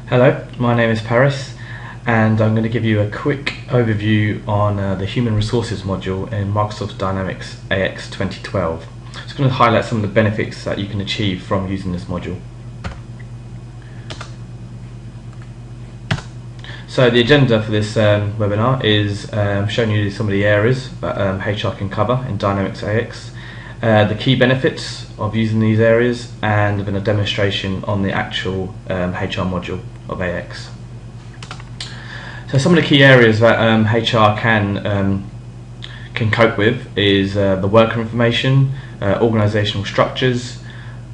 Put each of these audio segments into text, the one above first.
Hello, my name is Paris and I'm going to give you a quick overview on the Human Resources module in Microsoft Dynamics AX 2012. So I'm going to highlight some of the benefits that you can achieve from using this module. So the agenda for this webinar is showing you some of the areas that HR can cover in Dynamics AX, the key benefits of using these areas, and then a demonstration on the actual HR module of AX. So some of the key areas that HR can cope with is the worker information, organisational structures,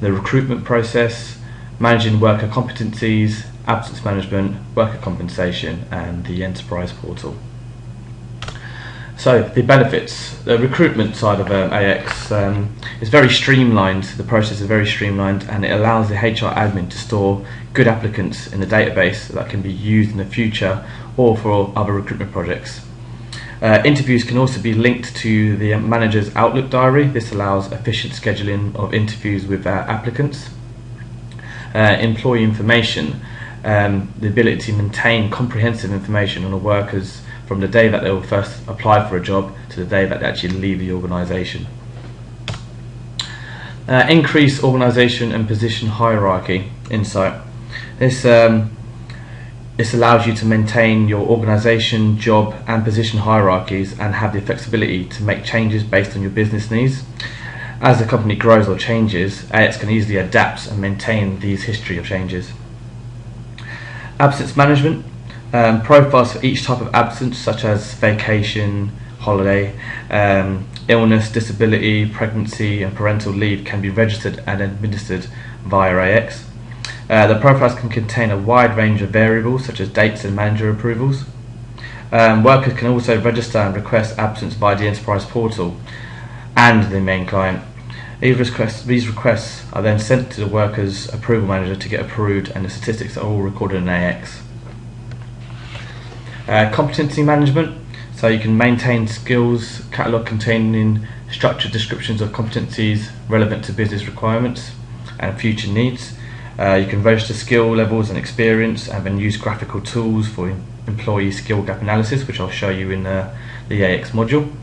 the recruitment process, managing worker competencies, absence management, worker compensation, and the enterprise portal. So the benefits, the recruitment side of AX is very streamlined. The process is very streamlined, and it allows the HR admin to store good applicants in the database that can be used in the future or for other recruitment projects. Interviews can also be linked to the manager's Outlook diary. This allows efficient scheduling of interviews with applicants. Employee information, the ability to maintain comprehensive information on the workers from the day that they will first apply for a job to the day that they actually leave the organisation. Increase organisation and position hierarchy insight. This allows you to maintain your organisation, job and position hierarchies and have the flexibility to make changes based on your business needs. As the company grows or changes, AX can easily adapt and maintain these history of changes. Absence management. Profiles for each type of absence, such as vacation, holiday, illness, disability, pregnancy and parental leave, can be registered and administered via AX. The profiles can contain a wide range of variables such as dates and manager approvals. Workers can also register and request absence via the enterprise portal and the main client. These requests are then sent to the worker's approval manager to get approved, and the statistics are all recorded in AX. Competency management, so you can maintain skills catalogue containing structured descriptions of competencies relevant to business requirements and future needs. You can register skill levels and experience, and then use graphical tools for employee skill gap analysis, which I'll show you in the AX module.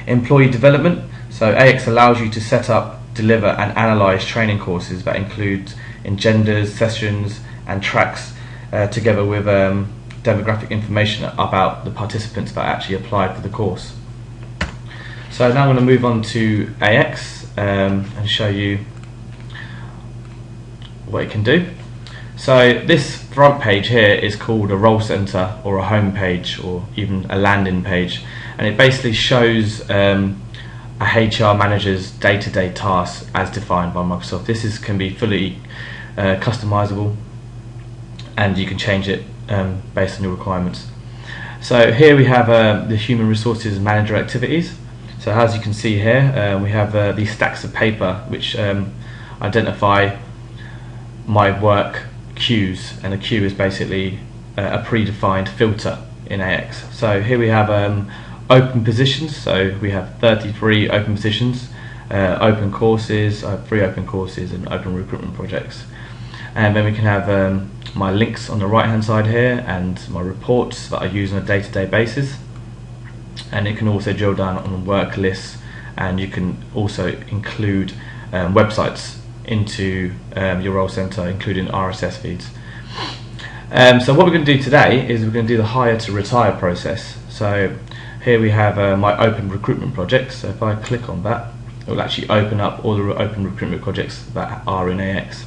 Employee development, so AX allows you to set up, deliver and analyse training courses that include agendas, sessions and tracks together with demographic information about the participants that actually applied for the course. So now I'm going to move on to AX and show you what it can do. So this front page here is called a role center or a home page or even a landing page, and it basically shows a HR manager's day-to-day tasks as defined by Microsoft. This can be fully customizable, and you can change it based on your requirements. So here we have the Human Resources Manager activities. So as you can see here, we have these stacks of paper which identify my work queues, and a queue is basically a predefined filter in AX. So here we have open positions, so we have 33 open positions, open courses, 3 open courses and open recruitment projects. And then we can have my links on the right hand side here and my reports that I use on a day-to-day basis, and it can also drill down on work lists, and you can also include websites into your role center, including RSS feeds. So what we're going to do today is we're going to do the hire to retire process. So here we have my open recruitment projects. So if I click on that, it will actually open up all the open recruitment projects that are in AX.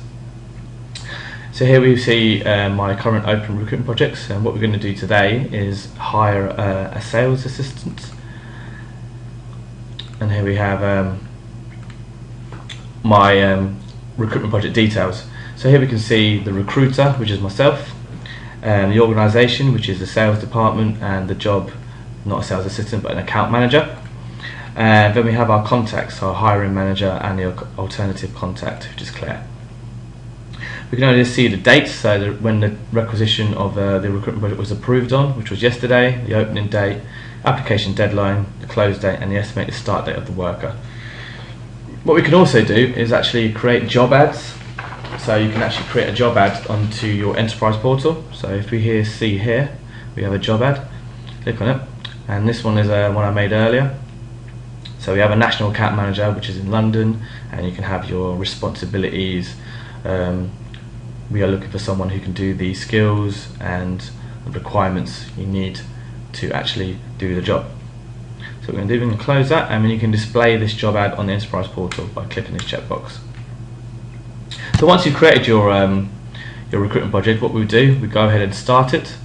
So here we see my current open recruitment projects, and what we're going to do today is hire a sales assistant. And here we have my recruitment project details. So here we can see the recruiter, which is myself, the organisation, which is the sales department, and the job, not a sales assistant but an account manager. And then we have our contacts, our hiring manager and the alternative contact, which is Claire. We can only see the dates, so when the requisition of the recruitment project was approved on, which was yesterday, the opening date, application deadline, the close date and the estimated start date of the worker. What we can also do is actually create job ads. so you can actually create a job ad onto your enterprise portal. So if we see here, we have a job ad. Click on it, and this one is one I made earlier. So we have a national account manager, which is in London, and you can have your responsibilities. We are looking for someone who can do the skills and the requirements you need to actually do the job. So we're going to do, we're going to close that, and then you can display this job ad on the enterprise portal by clicking this checkbox. So once you've created your recruitment project, what we do, we go ahead and start it.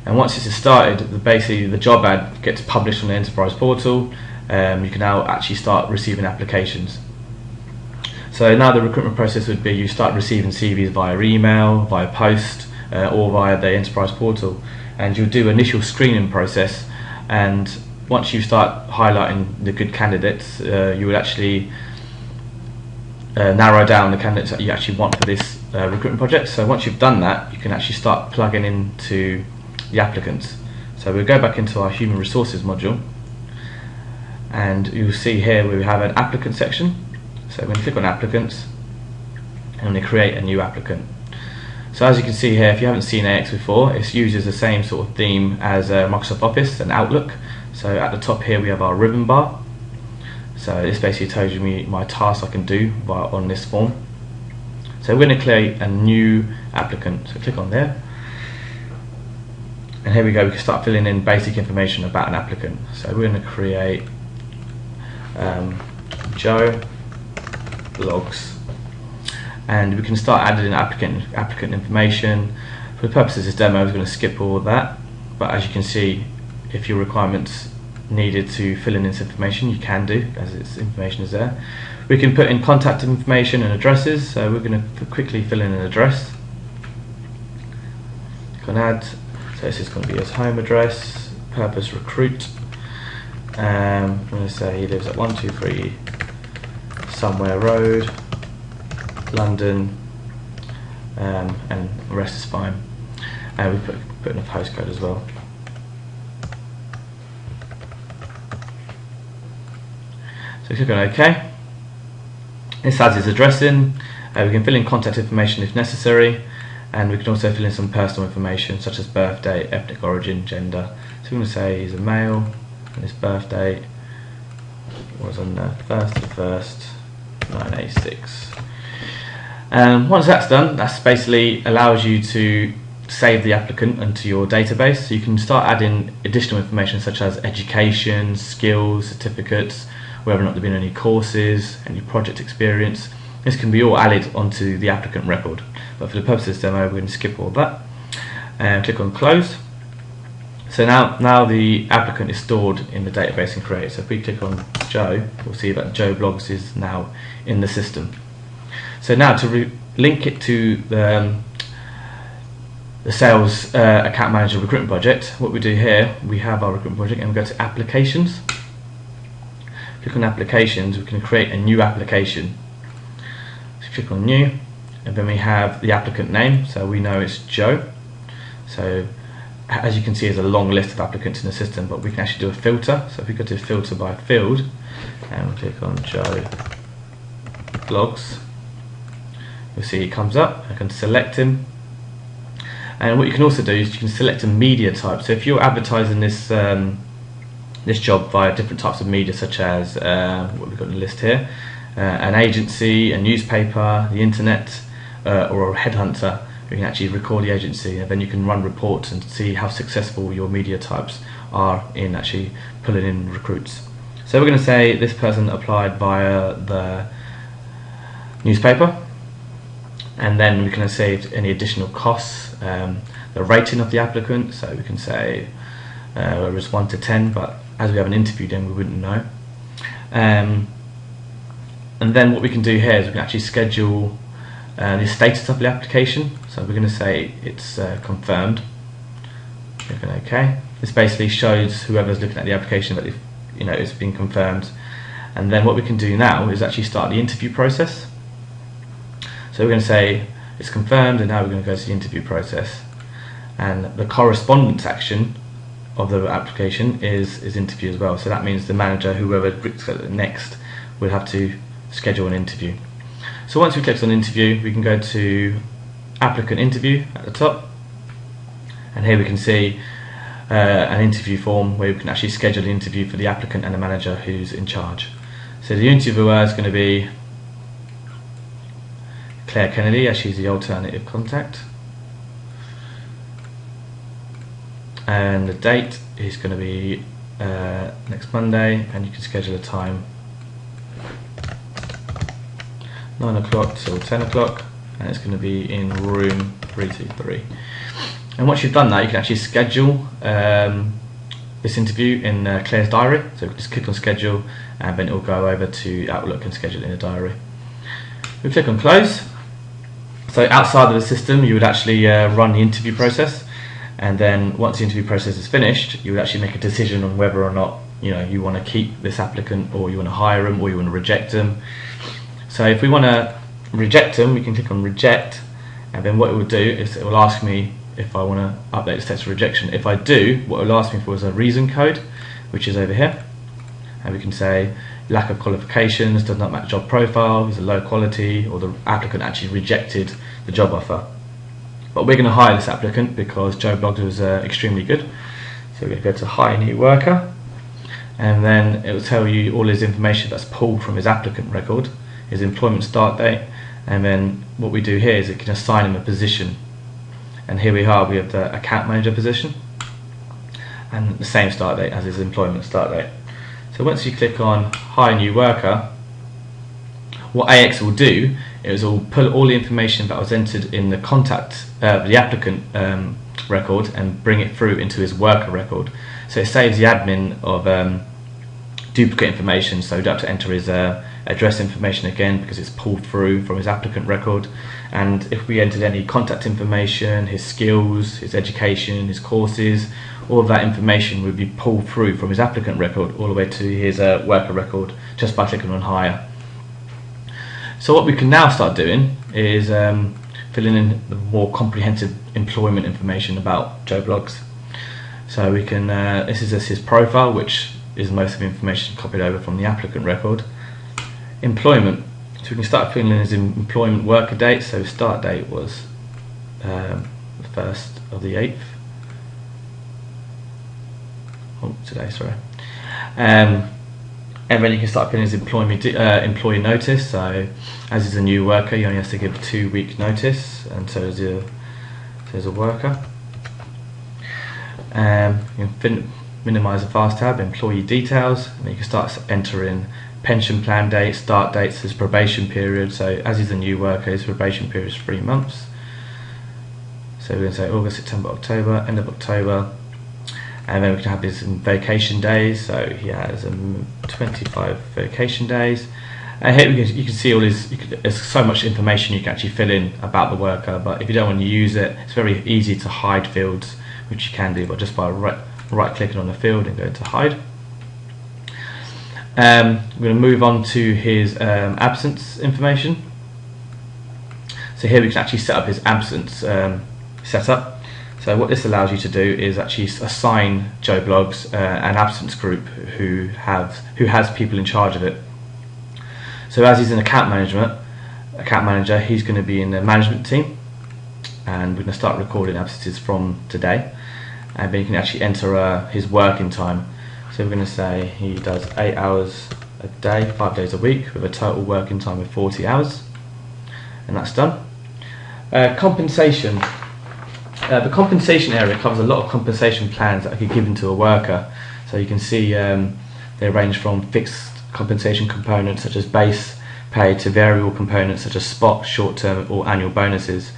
And once it's started, basically the job ad gets published on the enterprise portal. You can now actually start receiving applications. So now the recruitment process would be you start receiving CVs via email, via post, or via the enterprise portal, and you'll do initial screening process. And once you start highlighting the good candidates, you will actually narrow down the candidates that you actually want for this recruitment project. So once you've done that, you can actually start plugging into the applicants. So we'll go back into our human resources module, and you'll see here we have an applicant section. So we're going to click on applicants, and I'm going to create a new applicant. So as you can see here, if you haven't seen AX before, it uses the same sort of theme as Microsoft Office and Outlook. So at the top here we have our ribbon bar. So this basically tells me my tasks I can do on this form. So we're going to create a new applicant. So click on there. And here we go, we can start filling in basic information about an applicant. So we're going to create Joe Blogs, and we can start adding in applicant information. For the purposes of this demo, we're going to skip all of that, but as you can see, if your requirements needed to fill in this information, you can do, as its information is there. We can put in contact information and addresses, so we're going to quickly fill in an address. Click on add. So this is going to be his home address, purpose recruit. I'm going to say he lives at 123 Somewhere Road, London, and the rest is fine. And we put in a postcode as well. So click on OK. This has his address in. We can fill in contact information if necessary. And we can also fill in some personal information such as birthday, ethnic origin, gender. So we're going to say he's a male, and his birthday was on the 1st of the 1st, 1986. Once that's done, that basically allows you to save the applicant into your database. So you can start adding additional information such as education, skills, certificates, whether or not there have been any courses, any project experience. This can be all added onto the applicant record. But for the purposes of this demo, we're going to skip all that and click on close. So now the applicant is stored in the database and created. So if we click on Joe, we'll see that Joe Blogs is now in the system. So now to link it to the sales account manager recruitment project, what we do here, we have our recruitment project and we go to applications. Click on applications, we can create a new application. So click on new, and then we have the applicant name, so we know it's Joe. So as you can see, there's a long list of applicants in the system, but we can actually do a filter. So if we go to filter by field and we'll click on Joe Blogs, you'll see it comes up. I can select him, and what you can also do is you can select a media type. So if you're advertising this this job via different types of media, such as what we've got on the list here, an agency, a newspaper, the internet, or a headhunter, you can actually record the agency, and then you can run reports and see how successful your media types are in actually pulling in recruits. So we're going to say this person applied via the newspaper, and then we can say any additional costs, the rating of the applicant, so we can say whether it's 1 to 10, but as we haven't interviewed him, we wouldn't know. And then what we can do here is we can actually schedule the status of the application. So we're going to say it's confirmed. Click on OK. This basically shows whoever's looking at the application that it's been confirmed. And then what we can do now is actually start the interview process. So we're going to say it's confirmed, and now we're going to go to the interview process. And the correspondence action of the application is interview as well. So that means the manager, whoever clicks next, will have to schedule an interview. So once we click on interview, we can go to applicant interview at the top, and here we can see an interview form where we can actually schedule the interview for the applicant and the manager who's in charge. So the interviewer is going to be Claire Kennedy, as she's the alternative contact, and the date is going to be next Monday, and you can schedule a time 9 o'clock till 10 o'clock, and it's going to be in room 323. And once you've done that, you can actually schedule this interview in Claire's diary. So just click on schedule, and then it will go over to Outlook and schedule it in the diary. We click on close. So outside of the system, you would actually run the interview process, and then once the interview process is finished, you would actually make a decision on whether or not you want to keep this applicant, or you want to hire them, or you want to reject them. So if we want to reject them, we can click on reject, and then what it will do is it will ask me if I want to update the status of rejection. If I do, what it will ask me for is a reason code, which is over here, and we can say lack of qualifications, does not match job profile, is a low quality, or the applicant actually rejected the job offer. But we're going to hire this applicant because Joe Bloggs was extremely good. So we're going to go to hire new worker, and then it will tell you all his information that's pulled from his applicant record, his employment start date, and then what we do here is it can assign him a position. And here we have the account manager position, and the same start date as his employment start date. So once you click on hire new worker, what AX will do is it will pull all the information that was entered in the the applicant record, and bring it through into his worker record. So it saves the admin of duplicate information, so you don't have to enter his address information again because it's pulled through from his applicant record. And if we entered any contact information, his skills, his education, his courses, all of that information would be pulled through from his applicant record all the way to his worker record just by clicking on hire. So what we can now start doing is filling in the more comprehensive employment information about Joe Bloggs. So we can, this is his profile, which is most of the information copied over from the applicant record. Employment, so we can start filling in his employment worker date. So start date was the 1st of the 8th. Oh, today, sorry. And then you can start filling his employee notice. So as he's a new worker, he only has to give a 2-week notice, and so is a worker. You can minimise the fast tab, employee details, and then you can start entering pension plan date, start dates, his probation period. So as he's a new worker, his probation period is 3 months. So we're going to say August, September, October, end of October. And then we can have his vacation days. So he has 25 vacation days. And here you can see all his, there's so much information you can actually fill in about the worker, but if you don't want to use it, it's very easy to hide fields, which you can do just by right clicking on the field and going to hide. We're going to move on to his absence information. So here we can actually set up his absence setup. So what this allows you to do is actually assign Joe Bloggs an absence group who has people in charge of it. So as he's an account manager, he's going to be in the management team, and we're going to start recording absences from today. And then you can actually enter his working time. So we're going to say he does 8 hours a day, 5 days a week, with a total working time of 40 hours, and that's done. Compensation. The compensation area covers a lot of compensation plans that are given to a worker. So you can see they range from fixed compensation components such as base pay to variable components such as spot, short-term or annual bonuses.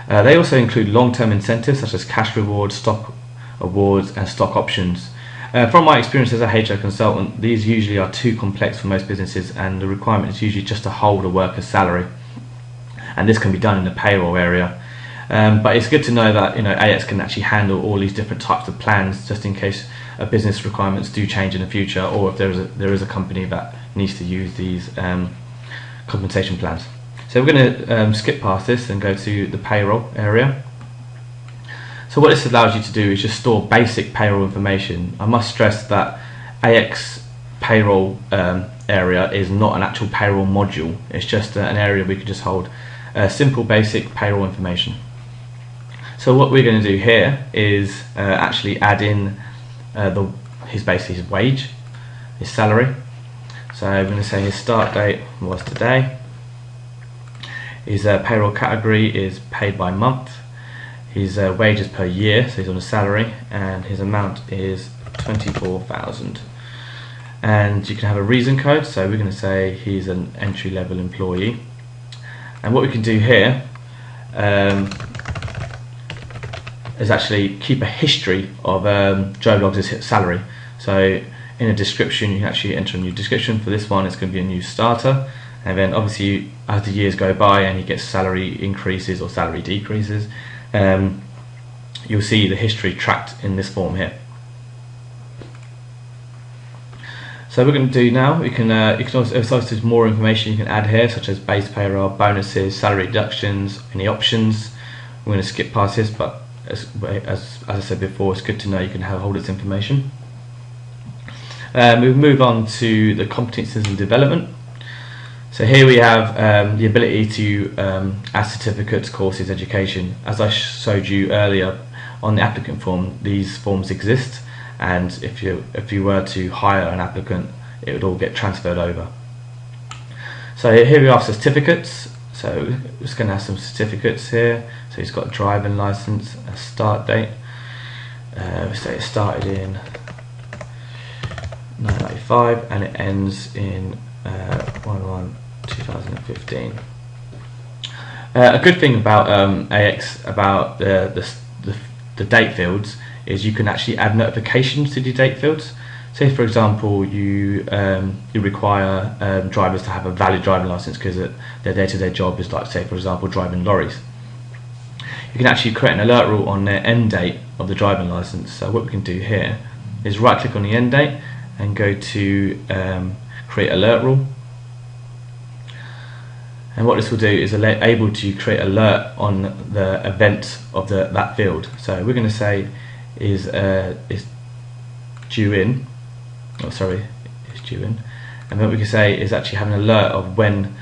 They also include long-term incentives such as cash rewards, stock awards and stock options. From my experience as a HR consultant, these usually are too complex for most businesses, and the requirement is usually just to hold a worker's salary, and this can be done in the payroll area. But it's good to know that AX can actually handle all these different types of plans, just in case business requirements do change in the future, or if there is a company that needs to use these compensation plans. So we're going to skip past this and go to the payroll area. So what this allows you to do is just store basic payroll information. I must stress that AX payroll area is not an actual payroll module. It's just an area we can just hold simple basic payroll information. So what we're going to do here is actually add in his wage, his salary. So I'm going to say his start date was today. His payroll category is paid by month. His wages per year, so he's on a salary, and his amount is 24,000. And you can have a reason code, so we're going to say he's an entry-level employee. And what we can do here is actually keep a history of Joe Bloggs' salary. So in a description, you can actually enter a new description. For this one, it's going to be a new starter. And then obviously, as the years go by and he gets salary increases or salary decreases, you'll see the history tracked in this form here. So we're going to do now, you can also, there's more information you can add here, such as base payroll, bonuses, salary deductions, any options. We're going to skip past this, but as I said before, it's good to know you can hold this information. We'll move on to the competencies and development. So here we have the ability to add certificates, courses, education. As I showed you earlier on the applicant form, these forms exist, and if you were to hire an applicant, it would all get transferred over. So here we have certificates. So we're just going to have some certificates here. So he's got a driving license, a start date. So it started in 1995 and it ends in 1/1/2015. A good thing about AX, about the date fields, is you can actually add notifications to the date fields. Say for example you require drivers to have a valid driving license because their day-to-day job is, like, say for example, driving lorries. You can actually create an alert rule on their end date of the driving license. So what we can do here is right click on the end date and go to create alert rule. And what this will do is able to create alert on the event of that field. So we're going to say is due in. Oh, sorry, it's due in. And what we can say is actually have an alert of when,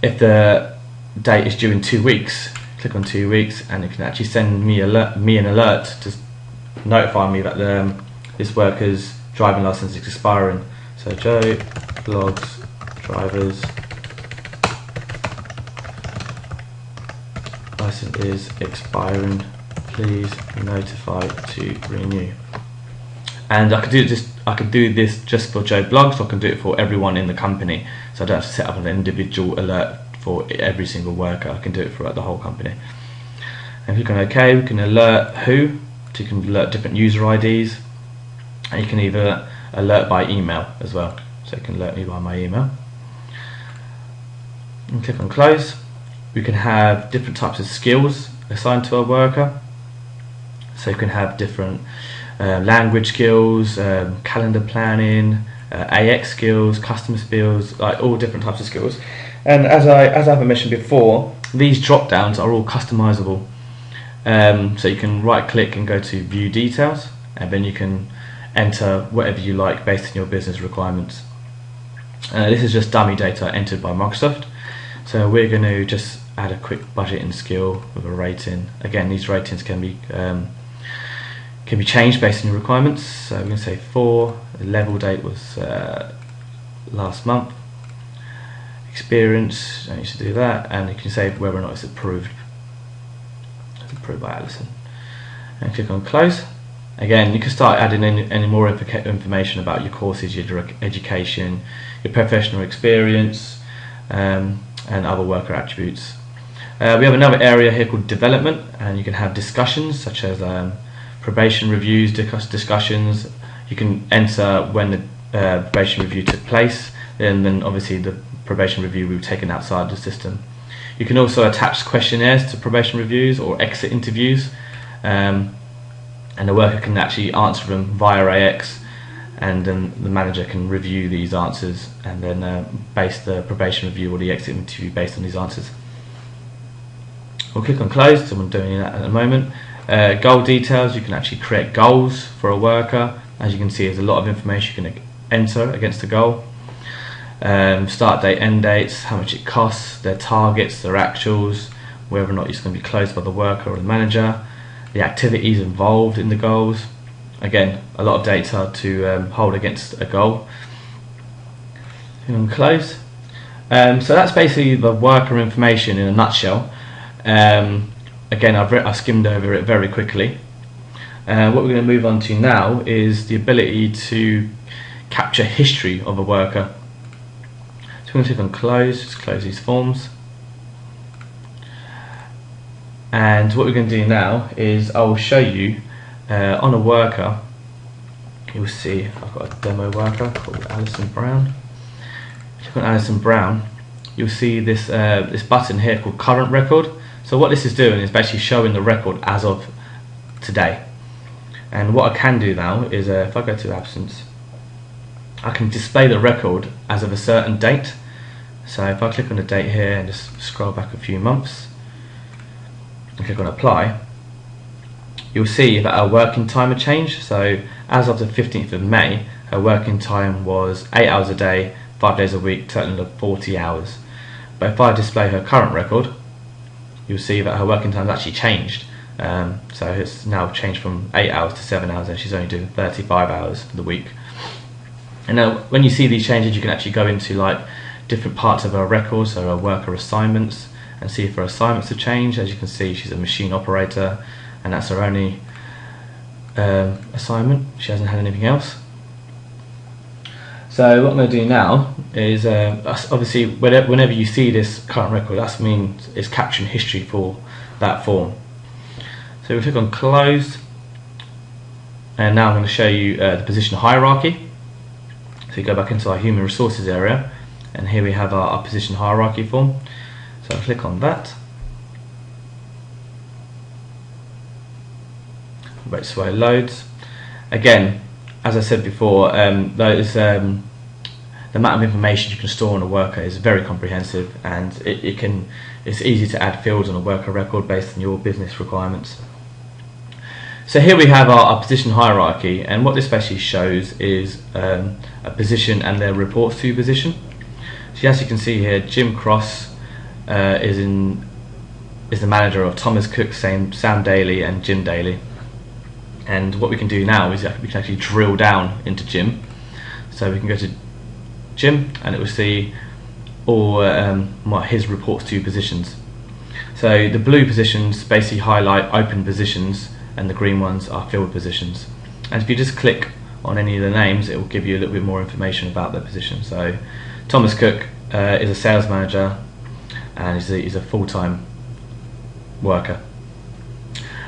if the date is due in 2 weeks. Click on 2 weeks, and it can actually send me an alert to notify me that this worker's driving license is expiring. So Joe Bloggs drivers license is expiring, please notify to renew. And I could do this just for Joe Bloggs, or I can do it for everyone in the company, so I don't have to set up an individual alert for every single worker. I can do it throughout the whole company. And click on OK. We can alert who, so you can alert different user IDs, and you can either alert by email as well, so you can alert me by my email. And click on close. We can have different types of skills assigned to a worker, so you can have different language skills, calendar planning, AX skills, customer skills, like all different types of skills. And as I've mentioned before, these drop downs are all customizable. So you can right click and go to view details, and then you can enter whatever you like based on your business requirements. This is just dummy data entered by Microsoft. So we're going to just add a quick budget and skill with a rating. Again, these ratings can be changed based on your requirements. So we're going to say 4. The level date was last month. Experience, don't need to do that, and you can say whether or not it's approved. It's approved by Alison. And click on close. Again, you can start adding any more information about your courses, your education, your professional experience, and other worker attributes. We have another area here called development, and you can have discussions such as probation reviews, discussions. You can enter when the probation review took place, and then obviously the probation review will be taken outside the system. You can also attach questionnaires to probation reviews or exit interviews, and the worker can actually answer them via AX, and then the manager can review these answers and then base the probation review or the exit interview based on these answers. We'll click on close, so I'm doing that at the moment. Goal details, you can actually create goals for a worker. As you can see, there's a lot of information you can enter against the goal. start date, end dates, how much it costs, their targets, their actuals, whether or not it's going to be closed by the worker or the manager, the activities involved in the goals. Again, a lot of data to hold against a goal. And close. So that's basically the worker information in a nutshell. Again, I've skimmed over it very quickly. What we're going to move on to now is the ability to capture history of a worker. So we're going to click on close, just close these forms. And what we're going to do now is I will show you on a worker. You'll see I've got a demo worker called Alison Brown. Click on Alison Brown, you'll see this this button here called current record. So what this is doing is basically showing the record as of today. And what I can do now is if I go to absence, I can display the record as of a certain date. So if I click on the date here and just scroll back a few months and click on apply, you'll see that our working time had changed. So as of the 15th of May, her working time was 8 hours a day, 5 days a week, total of 40 hours. But if I display her current record, you'll see that her working time has actually changed. So it's now changed from 8 hours to 7 hours, and she's only doing 35 hours for the week. And now when you see these changes, you can actually go into like different parts of her record, so her worker assignments, and see if her assignments have changed. As you can see, she's a machine operator, and that's her only assignment. She hasn't had anything else. So what I'm going to do now is, obviously whenever you see this current record, that means it's capturing history for that form. So we click on close, and now I'm going to show you the position hierarchy. So you go back into our human resources area, and here we have our position hierarchy form. So I'll click on that. Wait so it loads. Again, as I said before, the amount of information you can store on a worker is very comprehensive, and it's easy to add fields on a worker record based on your business requirements. So here we have our position hierarchy, and what this basically shows is a position and their reports to position. So as you can see here, Jim Cross is the manager of Thomas Cook, Sam Daly and Jim Daly. And what we can do now is we can actually drill down into Jim. So we can go to Jim, and it will see all his reports to positions. So the blue positions basically highlight open positions, and the green ones are filled positions. And if you just click on any of the names, it will give you a little bit more information about their position. So Thomas Cook is a sales manager, and he's a full-time worker.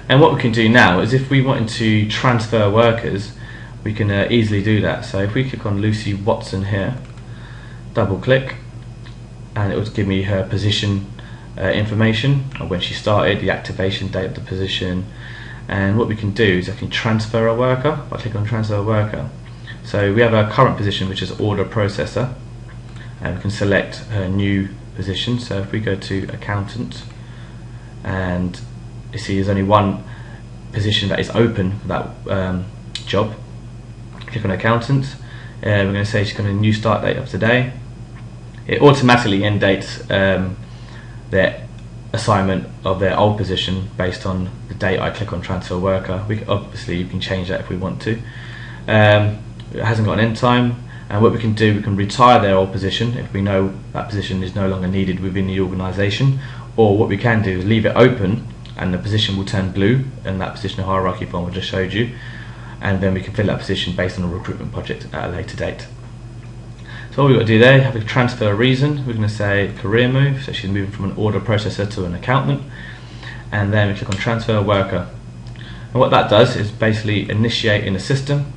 And what we can do now is, if we wanted to transfer workers, we can easily do that. So if we click on Lucy Watson here, double click, and it will give me her position information, when she started, the activation date of the position. And what we can do is I can transfer a worker. If I click on transfer a worker, so we have our current position, which is order processor, and we can select a new position. So if we go to accountant, and you see there's only one position that is open for that job, click on accountant. We're going to say she's got a new start date of today. It automatically end dates their assignment of their old position based on the date I click on transfer worker. Obviously you can change that if we want to. It hasn't got an end time, and what we can do, we can retire their old position if we know that position is no longer needed within the organisation, or what we can do is leave it open, and the position will turn blue, and that position hierarchy form I just showed you, and then we can fill that position based on a recruitment project at a later date. So all we've got to do there, have a transfer reason. We're going to say career move, so she's moving from an order processor to an accountant, and then we click on transfer worker. And what that does is basically initiate in the system.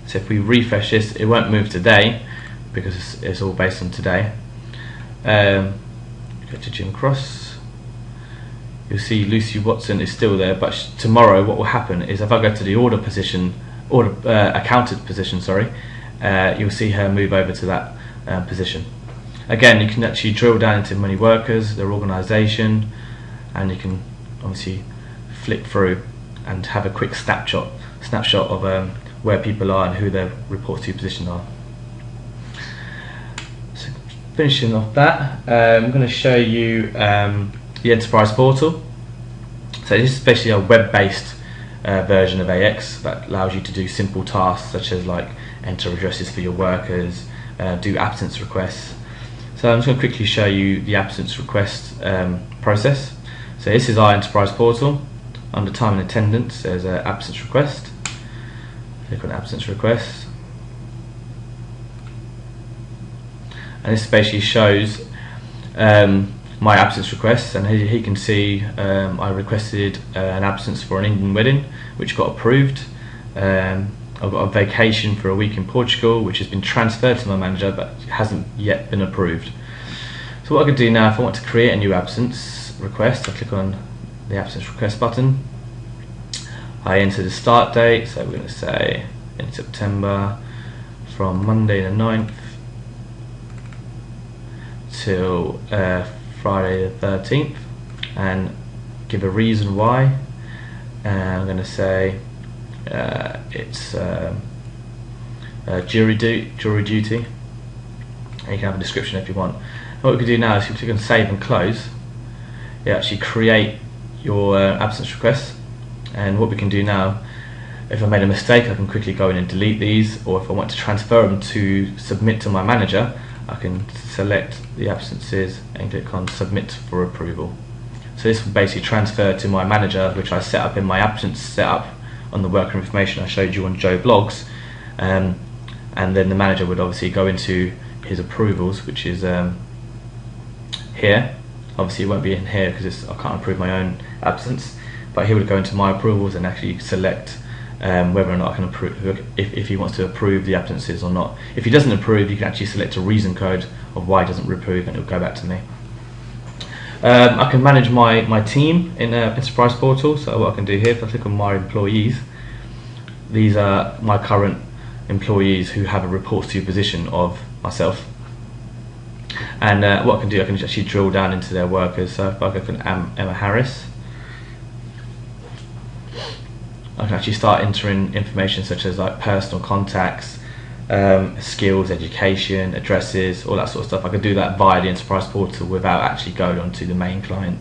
So if we refresh this, it won't move today because it's all based on today. Go to Jim Cross. You'll see Lucy Watson is still there, but tomorrow what will happen is, if I go to the order position, accountant position, sorry, you'll see her move over to that position. Again, you can actually drill down into many workers, their organisation, and you can obviously flick through and have a quick snapshot of where people are and who their reports to position are. finishing off that, I'm going to show you the Enterprise Portal. So this is basically a web-based version of AX that allows you to do simple tasks such as like enter addresses for your workers, do absence requests. So I'm just going to quickly show you the absence request process. So this is our Enterprise Portal. Under time and attendance there's an absence request. Click on absence request, and this basically shows my absence requests, and here you can see I requested an absence for an Indian wedding which got approved. I've got a vacation for a week in Portugal which has been transferred to my manager but hasn't yet been approved. So what I can do now, if I want to create a new absence request, I click on the absence request button. I enter the start date, so we're going to say in September from Monday the 9th till Friday the 13th, and give a reason why. And I'm going to say it's jury duty, and you can have a description if you want. And what we can do now is you can save and close. You actually create your absence requests, and what we can do now, if I made a mistake I can quickly go in and delete these, or if I want to transfer them to submit to my manager, I can select the absences and click on submit for approval. So this will basically transfer to my manager, which I set up in my absence setup on the worker information I showed you on Joe Blogs, and then the manager would obviously go into his approvals, which is here. Obviously it won't be in here because I can't approve my own absence, but he would go into my approvals and actually select whether or not I can approve, if he wants to approve the absences or not. If he doesn't approve, you can actually select a reason code of why he doesn't approve, and it will go back to me. I can manage my team in Enterprise Portal. So what I can do here, if I click on my employees, these are my current employees who have a reports to position of myself. And what I can do, I can actually drill down into their workers. So if I click on Emma Harris, I can actually start entering information such as like personal contacts, skills, education, addresses, all that sort of stuff. I can do that via the Enterprise Portal without actually going onto the main client.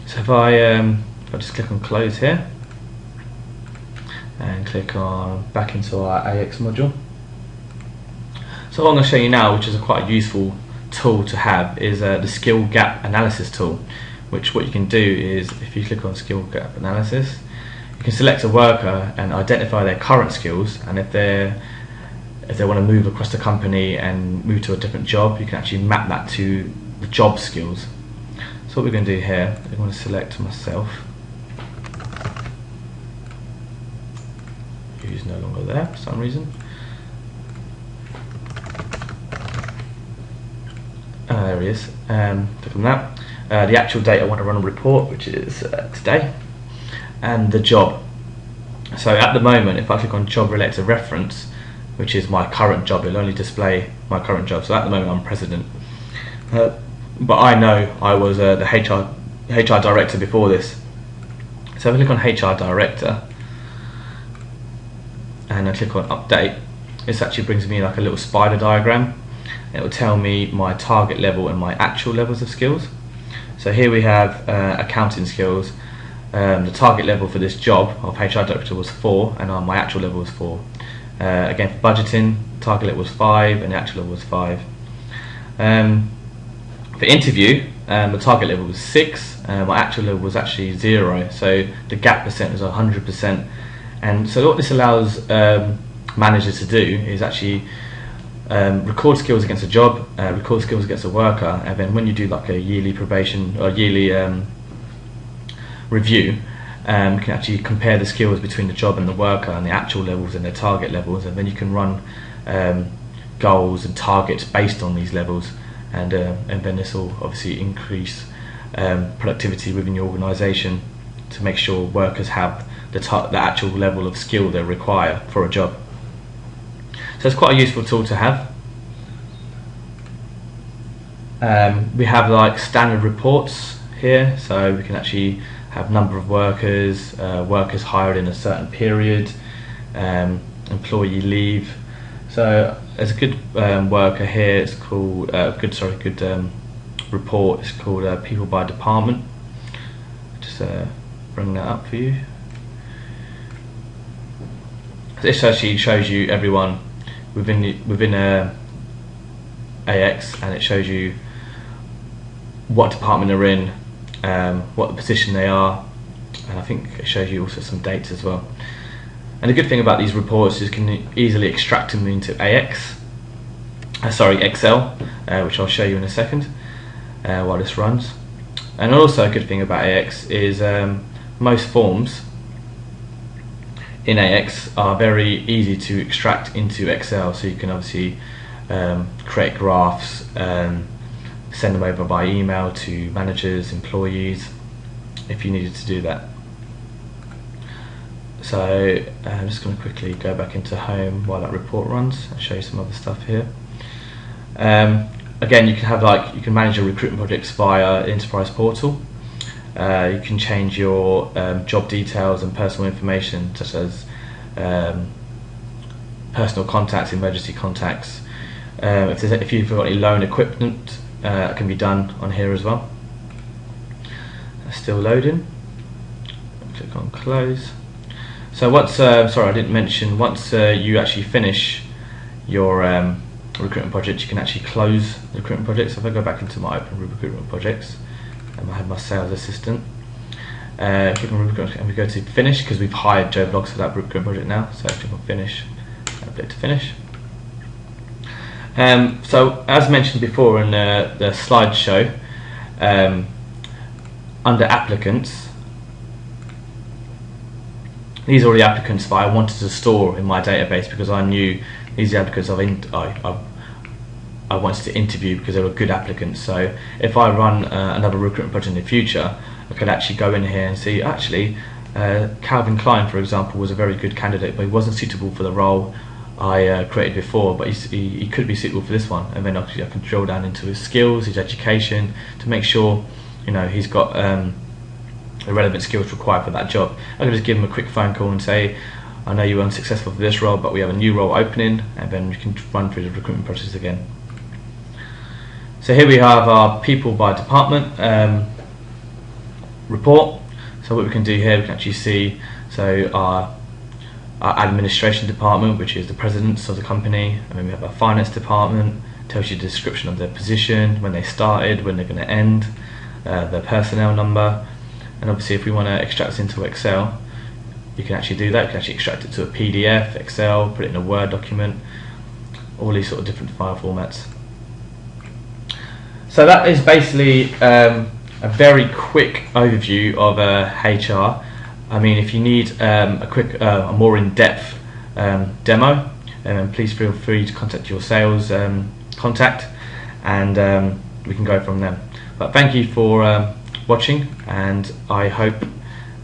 So if I just click on close here and click on back into our AX module. So what I'm going to show you now, which is quite a useful tool to have, is the skill gap analysis tool. Which what you can do is, if you click on skill gap analysis, you can select a worker and identify their current skills, and if they want to move across the company and move to a different job, you can actually map that to the job skills. So what we're going to do here, we want to select myself, who's no longer there for some reason. There he is. Click on that. The actual date I want to run a report, which is today, and the job. So at the moment, if I click on job related to reference, which is my current job, it'll only display my current job. So at the moment I'm president, but I know I was the HR director before this. So if I click on HR director and I click on update, this actually brings me like a little spider diagram. It will tell me my target level and my actual levels of skills. So here we have accounting skills. The target level for this job of HR director was 4, and my actual level was 4. Again, for budgeting, target level was 5 and the actual level was 5. For interview, the target level was 6, my actual level was actually 0, so the gap percent is 100%. And so what this allows managers to do is actually record skills against a job, record skills against a worker, and then when you do like a yearly probation or yearly review, you can actually compare the skills between the job and the worker and the actual levels and their target levels, and then you can run goals and targets based on these levels, and then this will obviously increase productivity within your organisation to make sure workers have the actual level of skill they require for a job. So it's quite a useful tool to have. We have like standard reports here, so we can actually have number of workers, workers hired in a certain period, employee leave, So there's a good worker here. It's called good report. It's called People by Department. Just bring that up for you. This actually shows you everyone within AX, and it shows you what department they're in, what the position they are, and I think it shows you also some dates as well. And the good thing about these reports is you can easily extract them into Excel, which I'll show you in a second while this runs. And also a good thing about AX is most forms in AX are very easy to extract into Excel, so you can obviously create graphs, send them over by email to managers, employees, if you needed to do that. So I'm just going to quickly go back into Home while that report runs and show you some other stuff here. Again, you can have you can manage your recruitment projects via Enterprise Portal. You can change your job details and personal information, such as personal contacts, emergency contacts. If you've got any loan equipment, that can be done on here as well. It's still loading. Click on close. So once, sorry, I didn't mention, once you actually finish your recruitment project, you can actually close the recruitment project. So if I go back into my open recruitment projects, and I have my sales assistant, click on recruitment, and we go to finish, because we've hired Joe Bloggs for that recruitment project now. So click on finish, and click to finish. So as mentioned before in the slideshow, under applicants, these are all the applicants that I wanted to store in my database, because I knew these are applicants I wanted to interview because they were good applicants. So if I run another recruitment project in the future, I could actually go in here and see, actually, Calvin Klein, for example, was a very good candidate, but he wasn't suitable for the role I created before, but he could be suitable for this one. And then I can drill down into his skills, his education, to make sure he's got the relevant skills required for that job. I can just give him a quick phone call and say, I know you were unsuccessful for this role, but we have a new role opening, and then we can run through the recruitment process again. So here we have our people by department report. So what we can do here, we can actually see our administration department, which is the presidents of the company, and then we have our finance department, tells you the description of their position, when they started, when they're going to end, their personnel number. And obviously if we want to extract this into Excel, you can actually do that. You can actually extract it to a PDF, Excel, put it in a Word document, all these sort of different file formats. So that is basically a very quick overview of HR. I mean, if you need a more in-depth demo, please feel free to contact your sales contact, and we can go from there. But thank you for watching, and I hope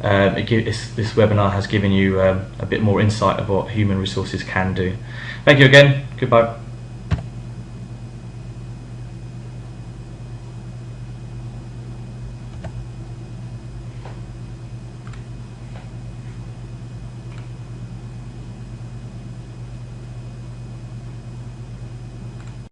this webinar has given you a bit more insight of what human resources can do. Thank you again. Goodbye.